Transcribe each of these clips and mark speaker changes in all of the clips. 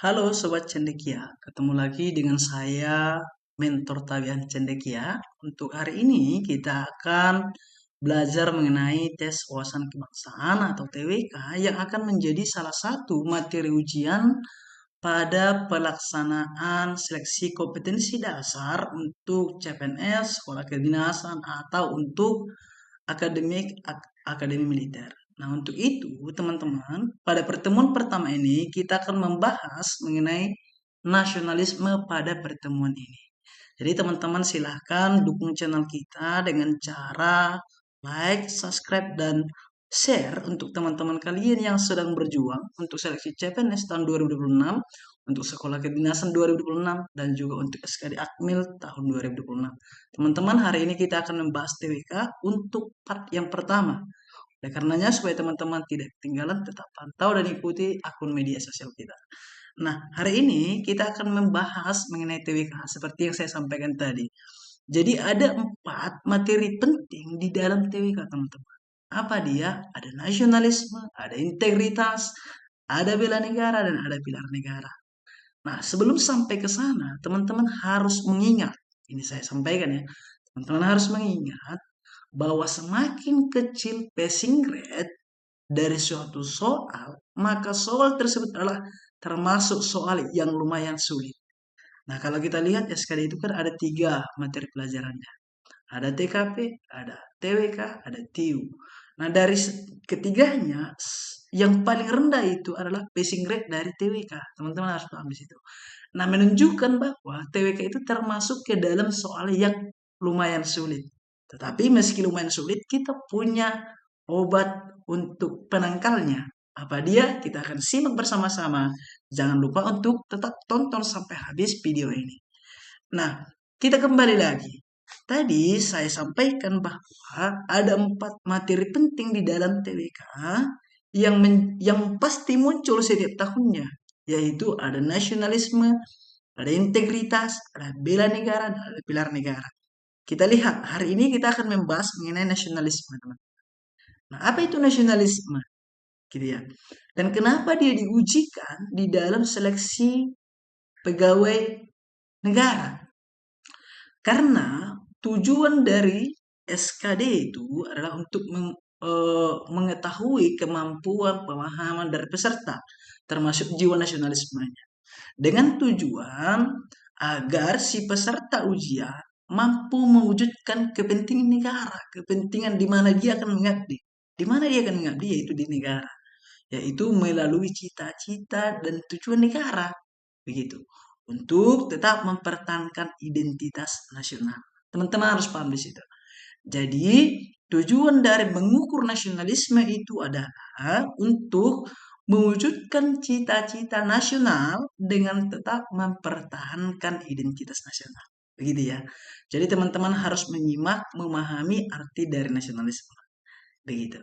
Speaker 1: Halo Sobat Cendekia, ketemu lagi dengan saya Mentor Tabian Cendekia. Untuk hari ini kita akan belajar mengenai tes wawasan kebangsaan atau TWK yang akan menjadi salah satu materi ujian pada pelaksanaan seleksi kompetensi dasar untuk CPNS, sekolah kedinasan, atau untuk akademi militer. Nah, untuk itu, teman-teman, pada pertemuan pertama ini kita akan membahas mengenai nasionalisme pada pertemuan ini. Jadi, teman-teman silahkan dukung channel kita dengan cara like, subscribe, dan share untuk teman-teman kalian yang sedang berjuang untuk seleksi CPNS tahun 2026, untuk sekolah kedinasan 2026, dan juga untuk SKD Akmil tahun 2026. Teman-teman, hari ini kita akan membahas TWK untuk part yang pertama. Oleh karenanya, supaya teman-teman tidak ketinggalan, tetap pantau dan ikuti akun media sosial kita. Nah, hari ini kita akan membahas mengenai TWK seperti yang saya sampaikan tadi. Jadi ada 4 materi penting di dalam TWK, teman-teman. Apa dia? Ada nasionalisme, ada integritas, ada bela negara, dan ada pilar negara. Nah, sebelum sampai ke sana, teman-teman harus mengingat, ini saya sampaikan ya, teman-teman harus mengingat bahwa semakin kecil passing grade dari suatu soal, maka soal tersebut adalah termasuk soal yang lumayan sulit. Nah, kalau kita lihat ya sekali itu kan ada 3 materi pelajarannya. Ada TKP, ada TWK, ada TIU. Nah, dari ketiganya, yang paling rendah itu adalah passing grade dari TWK. Teman-teman harus paham di situ. Nah, menunjukkan bahwa TWK itu termasuk ke dalam soal yang lumayan sulit. Tetapi meski lumayan sulit, kita punya obat untuk penangkalnya. Apa dia? Kita akan simak bersama-sama. Jangan lupa untuk tetap tonton sampai habis video ini. Nah, kita kembali lagi. Tadi saya sampaikan bahwa ada 4 materi penting di dalam TWK yang pasti muncul setiap tahunnya, yaitu ada nasionalisme, ada integritas, ada bela negara, dan ada pilar negara. Kita lihat, hari ini kita akan membahas mengenai nasionalisme, teman. Nah, apa itu nasionalisme? Gitu ya. Dan kenapa dia diujikan di dalam seleksi pegawai negara? Karena tujuan dari SKD itu adalah untuk mengetahui kemampuan pemahaman dari peserta, termasuk jiwa nasionalismenya. Dengan tujuan agar si peserta ujian mampu mewujudkan kepentingan negara, kepentingan di mana dia akan mengabdi. Di mana dia akan mengabdi, yaitu di negara. Yaitu melalui cita-cita dan tujuan negara. Begitu. Untuk tetap mempertahankan identitas nasional. Teman-teman harus paham di situ. Jadi, tujuan dari mengukur nasionalisme itu adalah untuk mewujudkan cita-cita nasional dengan tetap mempertahankan identitas nasional. Begitu ya. Jadi teman-teman harus menyimak, memahami arti dari nasionalisme. Begitu.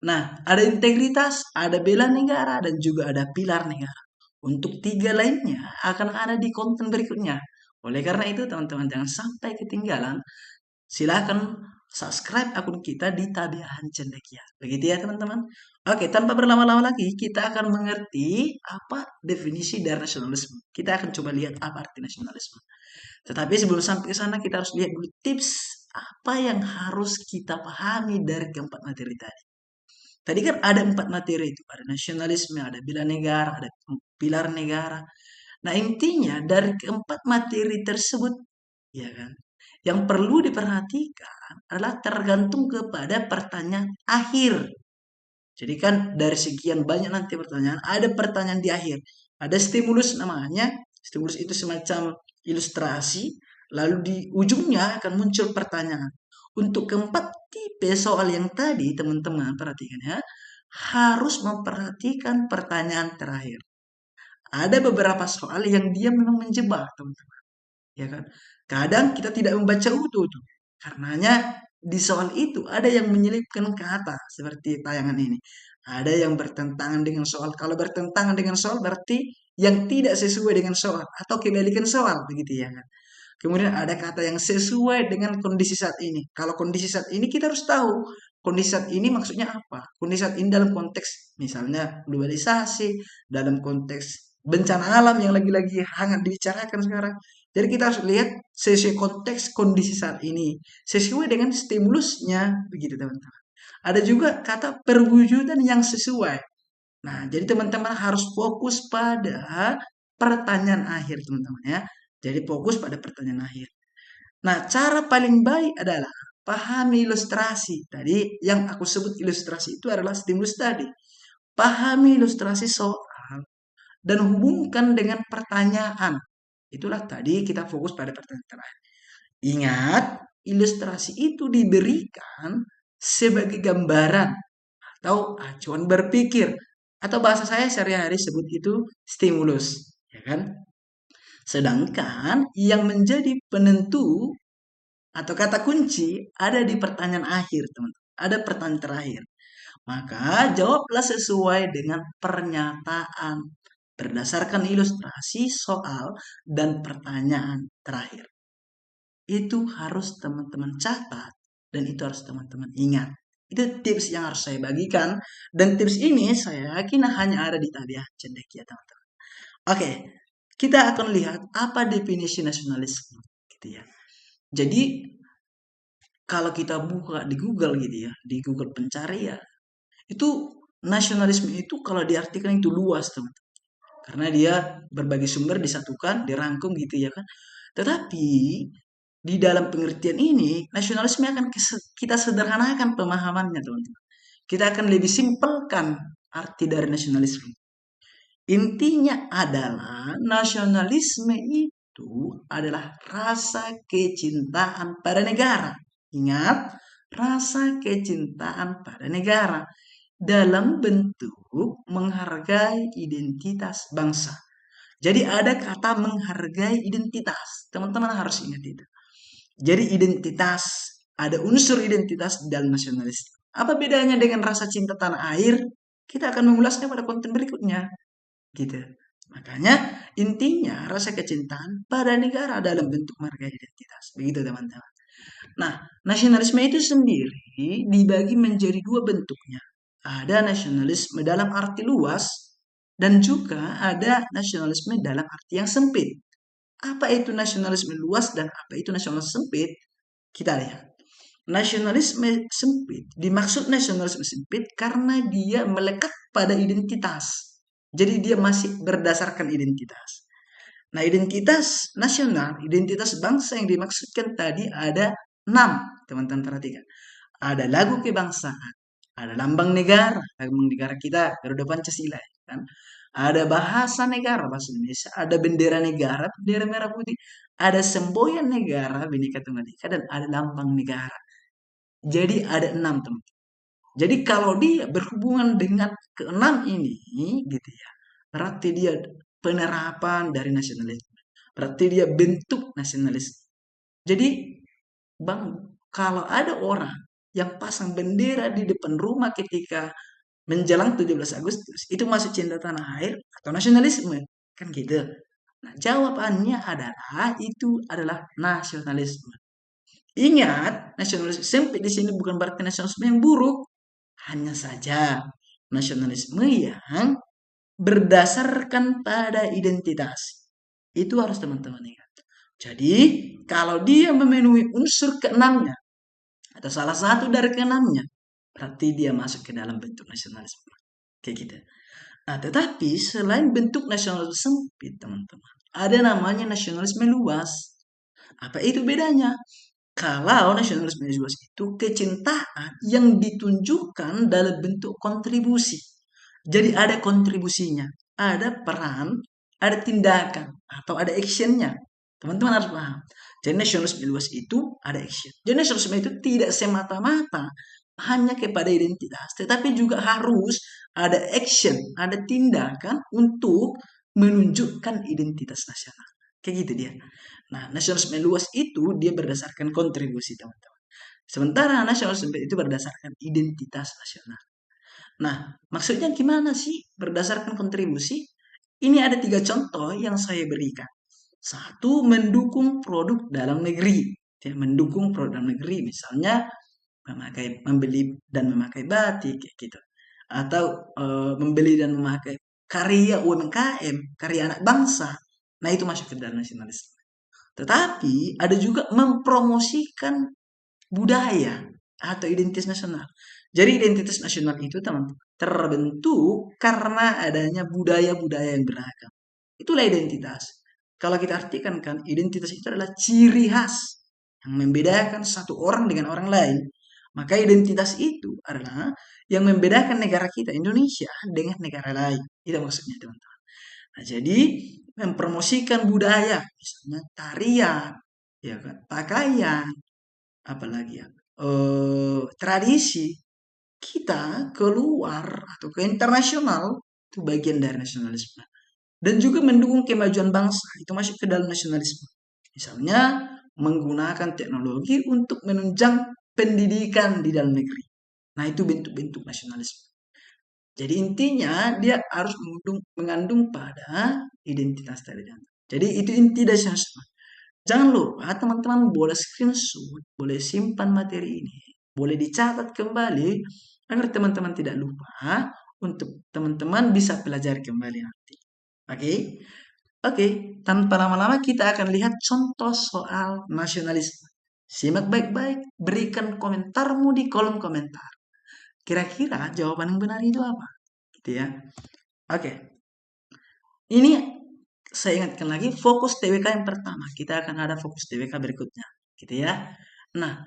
Speaker 1: Nah, ada integritas, ada bela negara, dan juga ada pilar negara. Untuk 3 lainnya akan ada di konten berikutnya. Oleh karena itu, teman-teman jangan sampai ketinggalan. Silahkan subscribe akun kita di Tabihan Cendekia. Begitu ya teman-teman. Oke, tanpa berlama-lama lagi, kita akan mengerti apa definisi dari nasionalisme. Kita akan coba lihat apa arti nasionalisme. Tetapi sebelum sampai ke sana, kita harus lihat dulu tips apa yang harus kita pahami dari keempat materi tadi. Tadi kan ada 4 materi itu, ada nasionalisme, ada bela negara, ada pilar negara. Nah, intinya dari keempat materi tersebut, ya kan, yang perlu diperhatikan adalah tergantung kepada pertanyaan akhir. Jadi kan dari sekian banyak nanti pertanyaan, ada pertanyaan di akhir. Ada stimulus namanya, stimulus itu semacam ilustrasi, lalu di ujungnya akan muncul pertanyaan. Untuk keempat tipe soal yang tadi, teman-teman perhatikan ya, harus memperhatikan pertanyaan terakhir. Ada beberapa soal yang dia memang menjebak, teman-teman. Ya kan? Kadang kita tidak membaca utuh tuh. Karenanya di soal itu ada yang menyelipkan kata seperti tayangan ini. Ada yang bertentangan dengan soal. Kalau bertentangan dengan soal berarti yang tidak sesuai dengan soal atau kebalikan soal begitu ya kan. Kemudian ada kata yang sesuai dengan kondisi saat ini. Kalau kondisi saat ini kita harus tahu kondisi saat ini maksudnya apa. Kondisi saat ini dalam konteks misalnya globalisasi, dalam konteks bencana alam yang lagi-lagi hangat dibicarakan sekarang. Jadi kita harus lihat sesuai konteks kondisi saat ini, sesuai dengan stimulusnya, begitu teman-teman. Ada juga kata perwujudan yang sesuai. Nah, jadi teman-teman harus fokus pada pertanyaan akhir, teman-teman ya. Jadi fokus pada pertanyaan akhir. Nah, cara paling baik adalah pahami ilustrasi. Tadi yang aku sebut ilustrasi itu adalah stimulus tadi. Pahami ilustrasi soal dan hubungkan dengan pertanyaan. Itulah tadi kita fokus pada pertanyaan terakhir. Ingat, ilustrasi itu diberikan sebagai gambaran atau acuan berpikir, atau bahasa saya sehari-hari sebut itu stimulus, ya kan? Sedangkan yang menjadi penentu atau kata kunci ada di pertanyaan akhir, teman-teman. Ada pertanyaan terakhir. Maka jawablah sesuai dengan pernyataan berdasarkan ilustrasi, soal, dan pertanyaan terakhir. Itu harus teman-teman catat dan itu harus teman-teman ingat. Itu tips yang harus saya bagikan dan tips ini saya yakin hanya ada di Tabiah Cendekia, teman-teman. Oke, kita akan lihat apa definisi nasionalisme gitu ya. Jadi kalau kita buka di Google gitu ya, di Google pencarian, itu nasionalisme itu kalau diartikan itu luas, teman-teman. Karena dia berbagai sumber disatukan, dirangkum gitu ya kan. Tetapi di dalam pengertian ini, nasionalisme akan kita sederhanakan pemahamannya, teman-teman. Kita akan lebih simpelkan arti dari nasionalisme. Intinya adalah nasionalisme itu adalah rasa kecintaan pada negara. Ingat, rasa kecintaan pada negara dalam bentuk menghargai identitas bangsa. Jadi ada kata menghargai identitas. Teman-teman harus ingat itu. Jadi identitas, ada unsur identitas dalam nasionalisme. Apa bedanya dengan rasa cinta tanah air? Kita akan mengulasnya pada konten berikutnya. Gitu. Makanya intinya rasa kecintaan pada negara dalam bentuk menghargai identitas. Begitu teman-teman. Nah, nasionalisme itu sendiri dibagi menjadi dua bentuknya. Ada nasionalisme dalam arti luas dan juga ada nasionalisme dalam arti yang sempit. Apa itu nasionalisme luas dan apa itu nasionalisme sempit? Kita lihat. Nasionalisme sempit, dimaksud nasionalisme sempit karena dia melekat pada identitas. Jadi dia masih berdasarkan identitas. Nah, identitas nasional, identitas bangsa yang dimaksudkan tadi ada 6, teman-teman perhatikan. Ada lagu kebangsaan, ada lambang negara, lambang negara kita, Garuda Pancasila, kan? Ada bahasa negara, bahasa Indonesia, ada bendera negara, bendera merah putih, ada semboyan negara, Bhinneka Tunggal Ika, dan ada lambang negara. Jadi ada 6, teman. Jadi kalau dia berhubungan dengan keenam ini, gitu ya, berarti dia penerapan dari nasionalisme. Berarti dia bentuk nasionalisme. Jadi, Bang, kalau ada orang yang pasang bendera di depan rumah ketika menjelang 17 Agustus, itu masuk cinta tanah air atau nasionalisme? Kan gitu. Nah, jawabannya adalah itu adalah nasionalisme. Ingat, nasionalisme sempit di sini bukan berarti nasionalisme yang buruk. Hanya saja nasionalisme yang berdasarkan pada identitas. Itu harus teman-teman ingat. Jadi, kalau dia memenuhi unsur keenamnya, atau salah satu dari keenamnya, berarti dia masuk ke dalam bentuk nasionalisme. Kayak gitu. Nah, tetapi selain bentuk nasionalisme sempit, teman-teman, ada namanya nasionalisme luas. Apa itu bedanya? Kalau nasionalisme luas itu kecintaan yang ditunjukkan dalam bentuk kontribusi. Jadi ada kontribusinya, ada peran, ada tindakan, atau ada actionnya. Teman-teman harus paham. Jadi nasionalisme luas itu ada action. Jadi nasionalisme itu tidak semata-mata hanya kepada identitas, tetapi juga harus ada action, ada tindakan untuk menunjukkan identitas nasional. Kayak gitu dia. Nah, nasionalisme luas itu dia berdasarkan kontribusi, teman-teman. Sementara nasionalisme itu berdasarkan identitas nasional. Nah, maksudnya gimana sih berdasarkan kontribusi? Ini ada 3 contoh yang saya berikan. Satu, mendukung produk dalam negeri. Ya, mendukung produk dalam negeri, misalnya membeli dan memakai batik, kayak gitu. Atau membeli dan memakai karya UMKM, karya anak bangsa. Nah, itu masuk ke dalam nasionalisme. Tetapi ada juga mempromosikan budaya atau identitas nasional. Jadi identitas nasional itu teman terbentuk karena adanya budaya-budaya yang beragam. Itulah identitas. Kalau kita artikan kan identitas itu adalah ciri khas yang membedakan satu orang dengan orang lain. Maka identitas itu adalah yang membedakan negara kita Indonesia dengan negara lain. Itu maksudnya teman-teman. Nah, jadi mempromosikan budaya, misalnya tarian, ya kan, pakaian, apalagi ya, tradisi kita keluar atau ke internasional itu bagian dari nasionalisme dan juga mendukung kemajuan bangsa itu masuk ke dalam nasionalisme. Misalnya menggunakan teknologi untuk menunjang pendidikan di dalam negeri. Nah, itu bentuk-bentuk nasionalisme. Jadi intinya dia harus mengandung pada identitas tadi. Jadi itu inti dari nasionalisme. Jangan lupa teman-teman boleh screenshot, boleh simpan materi ini, boleh dicatat kembali agar teman-teman tidak lupa untuk teman-teman bisa pelajari kembali nanti. Oke? Oke, tanpa lama-lama kita akan lihat contoh soal nasionalisme. Simak baik-baik, berikan komentarmu di kolom komentar. Kira-kira jawaban yang benar itu apa? Gitu ya. Oke. Ini saya ingatkan lagi fokus TWK yang pertama. Kita akan ada fokus TWK berikutnya. Gitu ya. Nah,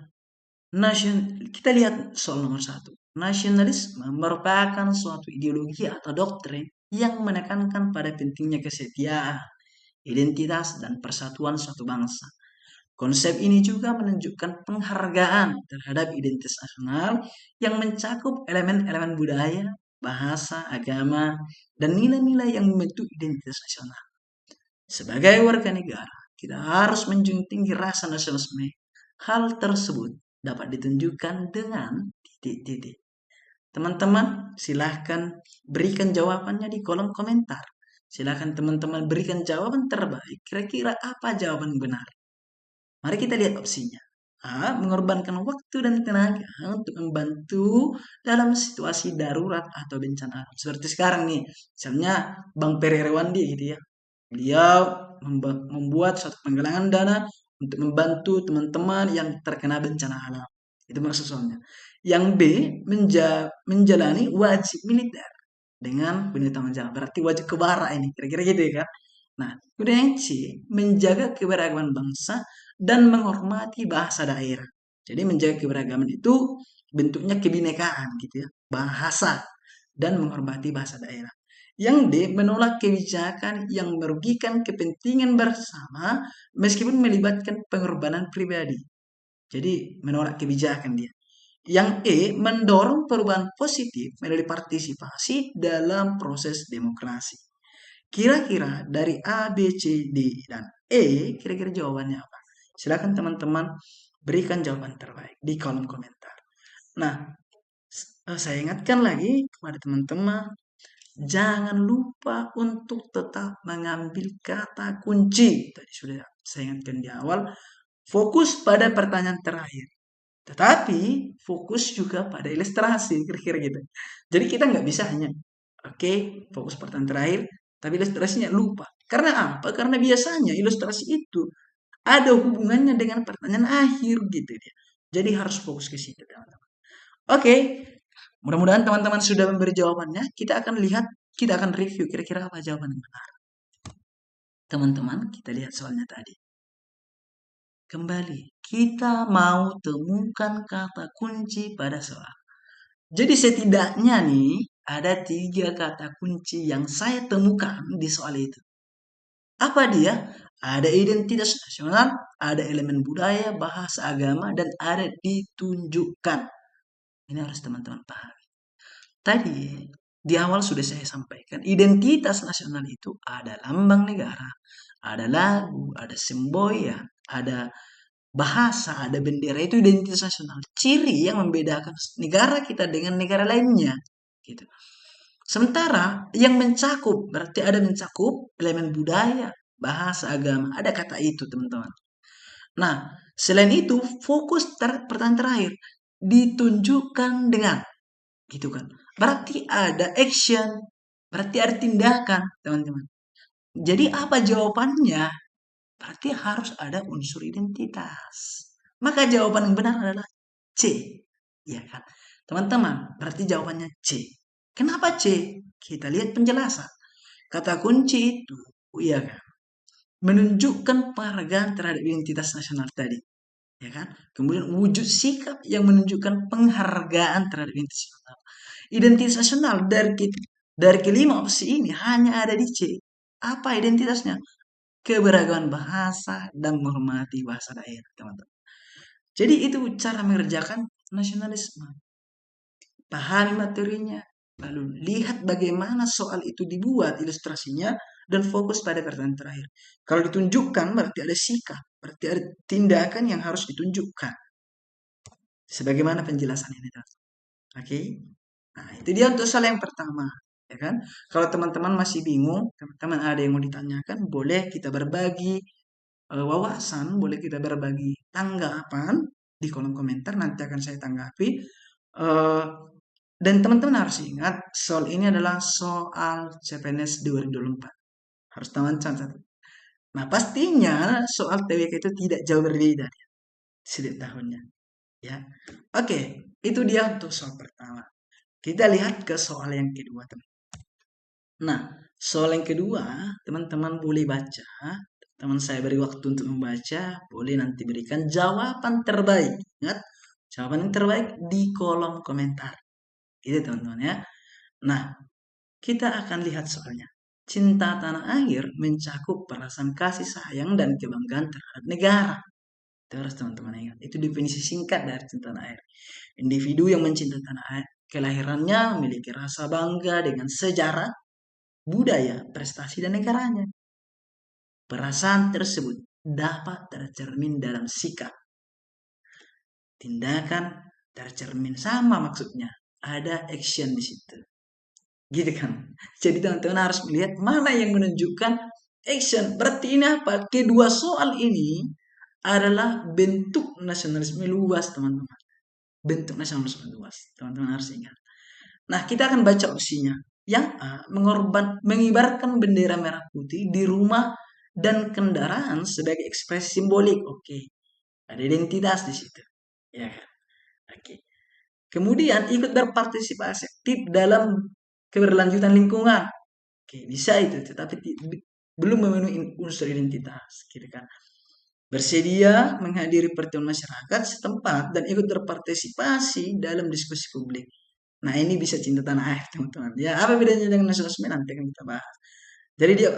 Speaker 1: kita lihat soal nomor 1. Nasionalisme merupakan suatu ideologi atau doktrin yang menekankan pada pentingnya kesetiaan, identitas, dan persatuan suatu bangsa. Konsep ini juga menunjukkan penghargaan terhadap identitas nasional yang mencakup elemen-elemen budaya, bahasa, agama, dan nilai-nilai yang membentuk identitas nasional. Sebagai warga negara, kita harus menjunjung tinggi rasa nasionalisme. Hal tersebut dapat ditunjukkan dengan titik-titik. Teman-teman, silahkan berikan jawabannya di kolom komentar. Silahkan teman-teman berikan jawaban terbaik. Kira-kira apa jawaban benar? Mari kita lihat opsinya. A. Mengorbankan waktu dan tenaga untuk membantu dalam situasi darurat atau bencana alam. Seperti sekarang nih, misalnya Bang Peri Rewandi gitu ya. Beliau membuat suatu penggalangan dana untuk membantu teman-teman yang terkena bencana alam. Itu maksud soalnya. Yang B. Menjalani wajib militer dengan penuh tanggung jawab. Berarti wajib kebara ini. Kira-kira gitu ya kan? Nah, kemudian yang C, menjaga keberagaman bangsa dan menghormati bahasa daerah. Jadi menjaga keberagaman itu bentuknya kebinekaan gitu ya, bahasa dan menghormati bahasa daerah. Yang D, menolak kebijakan yang merugikan kepentingan bersama meskipun melibatkan pengorbanan pribadi. Jadi menolak kebijakan dia. Yang E, mendorong perubahan positif melalui partisipasi dalam proses demokrasi. Kira-kira dari A, B, C, D, dan E, kira-kira jawabannya apa? Silakan teman-teman berikan jawaban terbaik di kolom komentar. Nah, saya ingatkan lagi kepada teman-teman, jangan lupa untuk tetap mengambil kata kunci. Tadi sudah saya ingatkan di awal, fokus pada pertanyaan terakhir. Tetapi fokus juga pada ilustrasi, kira-kira gitu. Jadi kita nggak bisa hanya, oke, fokus pertanyaan terakhir, tapi ilustrasinya lupa. Karena apa? Karena biasanya ilustrasi itu ada hubungannya dengan pertanyaan akhir gitu dia. Jadi harus fokus ke situ, teman-teman. Oke, mudah-mudahan teman-teman sudah memberi jawabannya. Kita akan lihat, kita akan review kira-kira apa jawaban yang benar. Teman-teman, kita lihat soalnya tadi. Kembali, kita mau temukan kata kunci pada soal. Jadi setidaknya nih, ada 3 kata kunci yang saya temukan di soal itu. Apa dia? Ada identitas nasional, ada elemen budaya, bahasa agama, dan ada ditunjukkan. Ini harus teman-teman paham. Tadi, di awal sudah saya sampaikan, identitas nasional itu ada lambang negara, ada lagu, ada semboyan, ada bahasa, ada bendera, itu identitas nasional. Ciri yang membedakan negara kita dengan negara lainnya. Gitu. Sementara yang mencakup, berarti ada mencakup elemen budaya, bahasa, agama. Ada kata itu teman-teman. Nah, selain itu fokus pertanyaan terakhir. Ditunjukkan dengan. Gitu kan. Berarti ada action. Berarti ada tindakan, teman-teman. Jadi apa jawabannya? Berarti harus ada unsur identitas. Maka jawaban yang benar adalah C. Ya kan? Teman-teman, berarti jawabannya C. Kenapa C? Kita lihat penjelasan. Kata kunci itu, ya kan, menunjukkan penghargaan terhadap identitas nasional tadi. Ya kan? Kemudian wujud sikap yang menunjukkan penghargaan terhadap identitas nasional. Identitas nasional dari kelima opsi ini hanya ada di C. Apa identitasnya? Keberagaman bahasa dan menghormati bahasa daerah, teman-teman. Jadi itu cara mengerjakan nasionalisme. Pahami materinya, lalu lihat bagaimana soal itu dibuat ilustrasinya, dan fokus pada pertanyaan terakhir. Kalau ditunjukkan berarti ada sikap, berarti ada tindakan yang harus ditunjukkan. Sebagaimana penjelasan ini, oke? Nah, itu dia untuk soal yang pertama, ya kan? Kalau teman-teman masih bingung, teman-teman ada yang mau ditanyakan, boleh kita berbagi wawasan, boleh kita berbagi tanggapan di kolom komentar, nanti akan saya tanggapi. Eh, dan teman-teman harus ingat, soal ini adalah soal CPNS 2024. Harus taman catat. Nah, pastinya soal TWK itu tidak jauh berbeda setiap tahunnya. Ya, oke, itu dia untuk soal pertama. Kita lihat ke soal yang kedua, teman. Nah, soal yang kedua, teman-teman boleh baca. Teman saya beri waktu untuk membaca, boleh nanti berikan jawaban terbaik. Ingat, jawaban yang terbaik di kolom komentar. Gitu teman-teman ya. Nah, kita akan lihat soalnya. Cinta tanah air mencakup perasaan kasih sayang dan kebanggaan terhadap negara. Terus teman-teman ingat, itu definisi singkat dari cinta tanah air. Individu yang mencintai tanah air, kelahirannya memiliki rasa bangga dengan sejarah, budaya, prestasi, dan negaranya. Perasaan tersebut dapat tercermin dalam sikap, tindakan, tercermin sama maksudnya. Ada action di situ. Gitu kan. Jadi teman-teman harus melihat mana yang menunjukkan action. Berarti ini apa? Kedua soal ini adalah bentuk nasionalisme luas, teman-teman. Bentuk nasionalisme luas. Teman-teman harus ingat. Nah, kita akan baca opsinya. Yang A, mengibarkan bendera merah putih di rumah dan kendaraan sebagai ekspresi simbolik. Oke. Ada identitas di situ. Ya kan? Oke. Kemudian ikut berpartisipasi aktif dalam keberlanjutan lingkungan. Oke, bisa itu, tetapi belum memenuhi unsur identitas, gitu kan. Bersedia menghadiri pertemuan masyarakat setempat dan ikut berpartisipasi dalam diskusi publik. Nah, ini bisa cinta tanah air, teman-teman. Ya, apa bedanya dengan nasionalisme nanti akan kita bahas. Jadi dia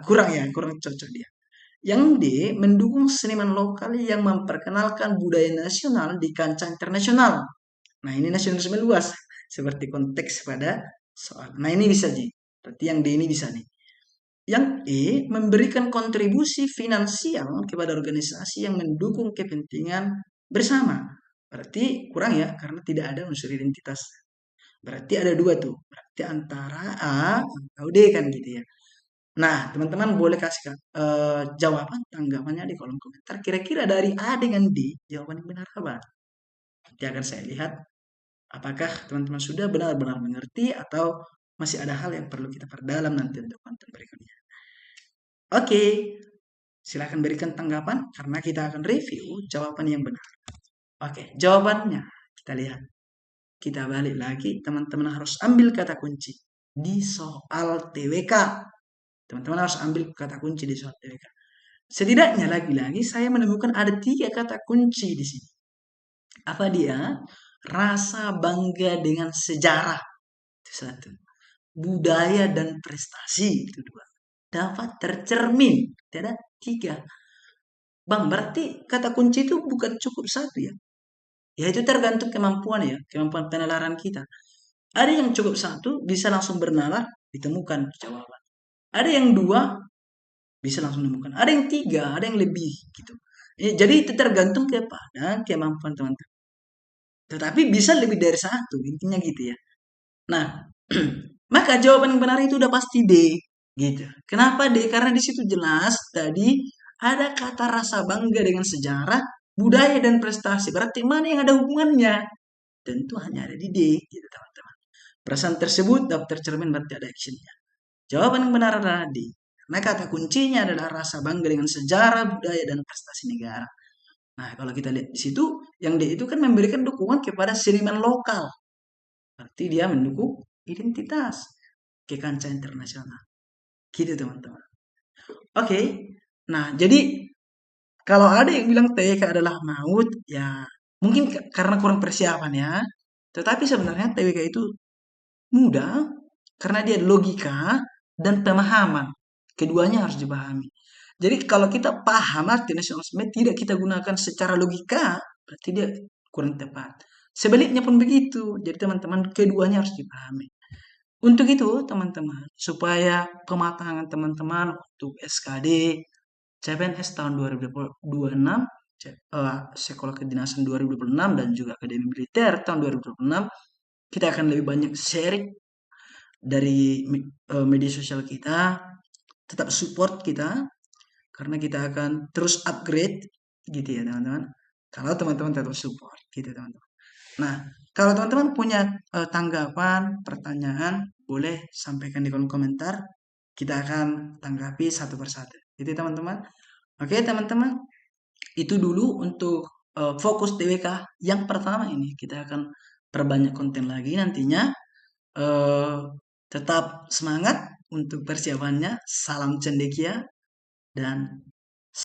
Speaker 1: kurang cocok dia. Yang D, mendukung seniman lokal yang memperkenalkan budaya nasional di kancah internasional. Nah, ini nasionalisme luas, seperti konteks pada soal. Nah, ini bisa, Ji. Berarti yang D ini bisa nih. Yang E, memberikan kontribusi finansial kepada organisasi yang mendukung kepentingan bersama. Berarti kurang ya, karena tidak ada unsur identitas. Berarti ada dua tuh. Berarti antara A atau D kan gitu ya. Nah, teman-teman boleh kasih jawaban tanggapannya di kolom komentar. Kira-kira dari A dengan D, jawaban yang benar apa? Nanti akan saya lihat apakah teman-teman sudah benar-benar mengerti atau masih ada hal yang perlu kita perdalam nanti untuk konten berikutnya. Oke, silahkan berikan tanggapan karena kita akan review jawaban yang benar. Oke, jawabannya kita lihat. Kita balik lagi, teman-teman harus ambil kata kunci di soal TWK. Teman-teman harus ambil kata kunci di soal TWK. Setidaknya lagi-lagi saya menemukan ada 3 kata kunci di sini. Apa dia? Rasa bangga dengan sejarah. Itu 1. Budaya dan prestasi. Itu 2. Dapat tercermin. Tidak 3. Bang, berarti kata kunci itu bukan cukup 1 ya? Ya itu tergantung kemampuan ya, kemampuan penalaran kita. Ada yang cukup 1 bisa langsung bernalar, ditemukan jawaban. Ada yang 2 bisa langsung menemukan. Ada yang 3, ada yang lebih gitu. Jadi itu tergantung kepada kemampuan teman-teman. Tetapi bisa lebih dari 1, intinya gitu ya. Nah, maka jawaban yang benar itu udah pasti D, gitu. Kenapa D? Karena di situ jelas tadi ada kata rasa bangga dengan sejarah, budaya dan prestasi. Berarti mana yang ada hubungannya? Tentu hanya ada di D, gitu teman-teman. Perasaan tersebut dapat tercermin berarti ada actionnya. Jawaban yang benar adalah D. Karena kata kuncinya adalah rasa bangga dengan sejarah, budaya, dan prestasi negara. Nah, kalau kita lihat di situ, yang D itu kan memberikan dukungan kepada seniman lokal. Berarti dia mendukung identitas ke kancah internasional. Gitu, teman-teman. Oke. Nah, jadi kalau ada yang bilang TWK adalah maut, ya mungkin karena kurang persiapan ya. Tetapi sebenarnya TWK itu mudah karena dia logika dan pemahaman. Keduanya harus dipahami. Jadi kalau kita paham arti nasionalisme tidak kita gunakan secara logika, berarti dia kurang tepat. Sebaliknya pun begitu. Jadi teman-teman keduanya harus dipahami. Untuk itu teman-teman, supaya pematangan teman-teman untuk SKD, CPNS tahun 2026, Sekolah Kedinasan 2026 dan juga Akademi Militer tahun 2026, kita akan lebih banyak sharing dari media sosial kita, tetap support kita karena kita akan terus upgrade gitu ya teman-teman. Kalau teman-teman tetap support gitu teman-teman. Nah, kalau teman-teman punya tanggapan, pertanyaan, boleh sampaikan di kolom komentar. Kita akan tanggapi satu persatu. Gitu teman-teman. Oke teman-teman, itu dulu untuk fokus TWK yang pertama ini. Kita akan perbanyak konten lagi nantinya. eh, Tetap semangat untuk persiapannya. Salam cendekia dan